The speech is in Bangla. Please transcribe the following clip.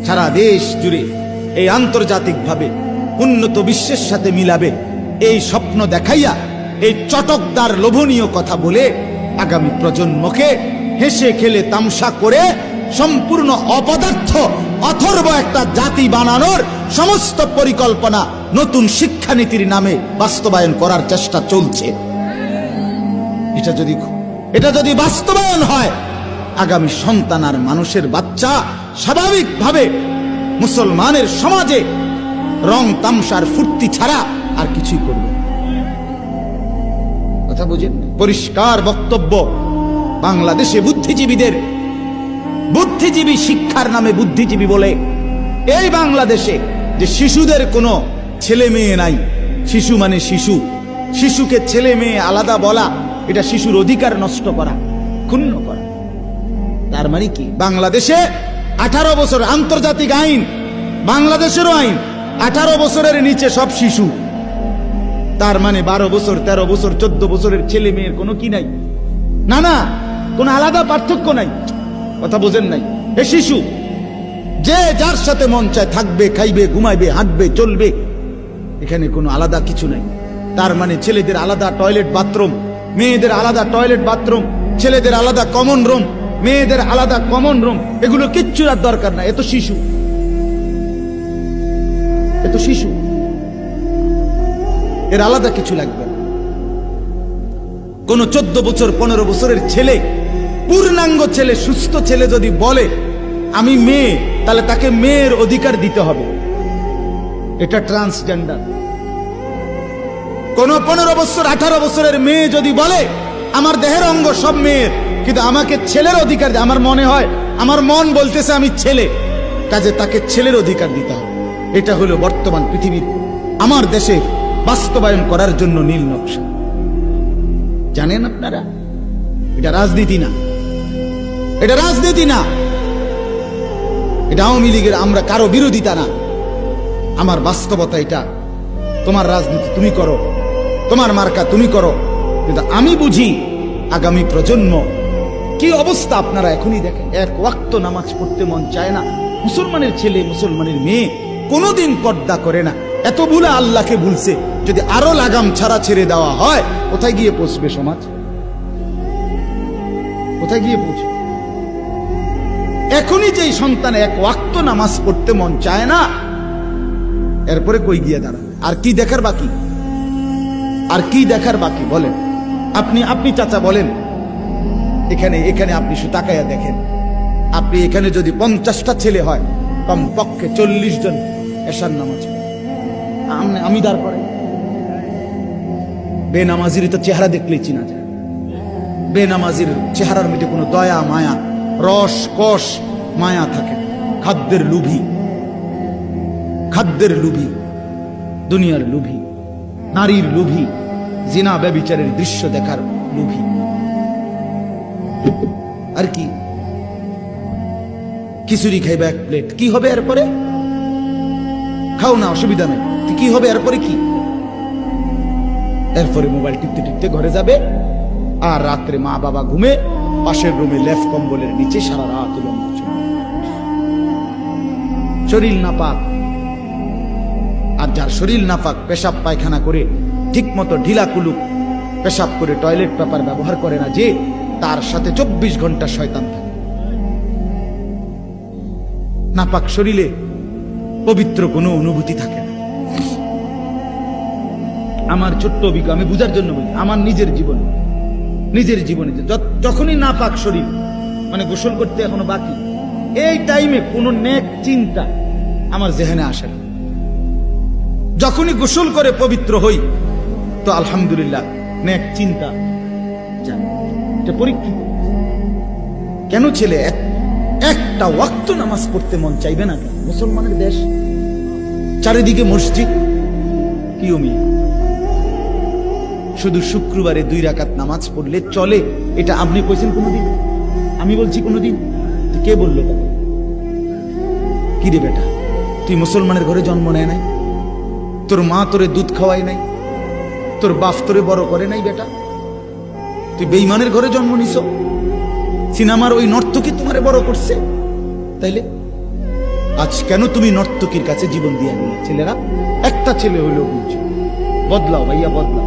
সারা দেশ জুড়ে এই আন্তর্জাতিকভাবে উন্নত বিশ্বের সাথে মিলাবে, এই স্বপ্ন দেখাইয়া এই চটকদার লোভনীয় কথা বলে আগামী প্রজন্মকে হেসে খেলে তামসা করে সম্পূর্ণ অপদার্থ অথর্ব একটা জাতি বানানোর সমস্ত পরিকল্পনা নতুন শিক্ষানীতির নামে বাস্তবায়ন করার চেষ্টা চলছে। এটা যদি বাস্তবায়ন হয়, আগামী সন্তান আর মানুষের বাচ্চা স্বাভাবিকভাবে মুসলমানের সমাজে রং তামসার ফুর্তি ছাড়া আর কিছুই করবে। কথা বুঝেন? পরিষ্কার বক্তব্য বাংলাদেশে বুদ্ধিজীবী শিক্ষার নামে বুদ্ধিজীবী বলে এই বাংলাদেশে যে শিশুদের কোনো ছেলে মেয়ে নাই, শিশু মানে শিশু, শিশুকে ছেলে মেয়ে আলাদা বলা এটা শিশুর অধিকার নষ্ট করা, ক্ষুণ্ণ করা। তার মানে কি বাংলাদেশে 18 বছর আন্তর্জাতিক আইন, বাংলাদেশেরও আইন 18 বছরের নিচে সব শিশু। তার মানে 12 বছর 13 বছর 14 বছরের ছেলে মেয়ের কোনো কি নাই, না কোনো আলাদা পার্থক্য নাই। কথা বোঝেন নাই? এ শিশু যে যার সাথে মন চায় থাকবে, খাইবে, ঘুমাইবে, হাঁটবে, চলবে, এখানে কোনো আলাদা কিছু নাই। তার মানে ছেলেদের আলাদা টয়লেট বাথরুম, মেয়েদের আলাদা টয়লেট বাথরুম, ছেলেদের আলাদা কমন রুম, মেয়েদের আলাদা কমন রুম, এগুলো কিচ্ছু আর দরকার নাই। এত শিশু এর আলাদা কিছু লাগবে না। কোন 14 বছর 15 বছরের ছেলে, পূর্ণাঙ্গ ছেলে, সুস্থ ছেলে যদি বলে আমি মেয়ে, তাহলে তাকে মেয়ের অধিকার দিতে হবে। এটা ট্রান্সজেন্ডার। কোন 15 বছর 18 বছরের মেয়ে যদি বলে আমার দেহের অঙ্গ সব মেয়ের, কিন্তু আমাকে ছেলের অধিকার দেয়, আমার মনে হয়, আমার মন বলতেছে আমি ছেলে, কাজে তাকে ছেলের অধিকার দিতে হবে। এটা হলো বর্তমান পৃথিবীর, আমার দেশে বাস্তবায়ন করার জন্য নীল নকশা। জানেন আপনারা, এটা রাজনীতি না, এটা রাজনীতি না, এটা আওয়ামী লীগের আমরা কারো বিরোধিতা না। আমার বাস্তবতা এটা। তোমার রাজনীতি তুমি করো, তোমার মার্কা তুমি করো, কিন্তু আমি বুঝি আগামী প্রজন্ম কি অবস্থা। আপনারা এখনই দেখেন, এক ওয়াক্ত নামাজ পড়তে মন চায় না। মুসলমানের ছেলে, মুসলমানের মেয়ে কোনোদিন পর্দা করে না। এত ভুলে আল্লাহকে ভুলছে। যদি আরো লাগাম ছাড়া ছেড়ে দেওয়া হয়, কোথায় গিয়ে পৌঁছবে সমাজ? কোথায় গিয়ে পৌঁছবে? এখনই যেই সন্তান এক ওয়াক্ত নামাজ পড়তে মন চায় না, এরপরে কই গিয়ে দাঁড়াবে? আর কি দেখার বাকি? আর কি দেখার বাকি বলেন? আপনি চাচা বলেন, এখানে আপনি শুধু তাকাইয়া দেখেন, আপনি এখানে যদি 50টা ছেলে হয়, কমপক্ষে 40 জন এশার নামাজ আমি দাঁড় করে। বেনামাজির তো চেহারা দেখলেই চিনা যায়। বেনামাজির চেহারার মধ্যে কোনো দয়া, মায়া, রস, কষ, মায়া থাকে। খাদ্যের লোভী, দুনিয়ার লোভী, নারীর লোভী, জিনা ব্যভিচারের দৃশ্য দেখার লোভী। আর কি? খিচুড়ি খাইবে 1 প্লেট, কি হবে এরপরে? খাও না, অসুবিধা নেই, কি হবে এরপরে? কি এরপরে? মোবাইল টিপতে টিপতে ঘরে যাবে, আর রাত্রে মা বাবা ঘুমে পাশের রুমে লেফ কম্বলের নিচে সারা রাত শরীর নাপাক। আর যার শরীর নাপাক, পেশাব পায়খানা করে ঠিক মতো ঢিলা কুলুক পেশাব করে টয়লেট পেপার ব্যবহার করে না, যে তার সাথে 24 ঘন্টা শয়তান থাকে। নাপাক শরীরে পবিত্র কোনো অনুভূতি থাকে না। আমার ছোট্ট অভিজ্ঞতা, আমি বুঝার জন্য বলি, আমার নিজের জীবনে যখনই নাপাক শরীর, মানে গোসল করতে এখনো বাকি, এই টাইমে কোনো নেক চিন্তা আমার জেহেনে আসে না। যখনই গোসল করে পবিত্র হই, তো আলহামদুলিল্লাহ নেক চিন্তা জানি। এটা পরীক্ষিত। কেন ছেলে একটা ওয়াক্ত নামাজ পড়তে মন চাইবে না? মুসলমানের দেশ, চারিদিকে মসজিদ, কি মিয়া শুধু শুক্রবারে 2 রাকাত নামাজ পড়লে চলে, এটা আপনি কইছেন কোনদিন? আমি বলছি কোনদিন? কে বললো? কি রে বেটা, তুই মুসলমানের ঘরে জন্ম নেয় নাই? তোর মা তোরে দুধ খাওয়াই নাই? তোর বাপ তোরে বড় করে নাই? বেটা, তুই বেঈমানের ঘরে জন্ম নিছ। সিনেমার ওই নর্তকী তোমারে বড় করছে। তাইলে আজ কেন তুমি নর্তকীর কাছে জীবন দিয়ে নিলে? ছেলেরা, একটা ছেলে হইলেও বুঝছো, বদলাও ভাইয়া, বদলাও।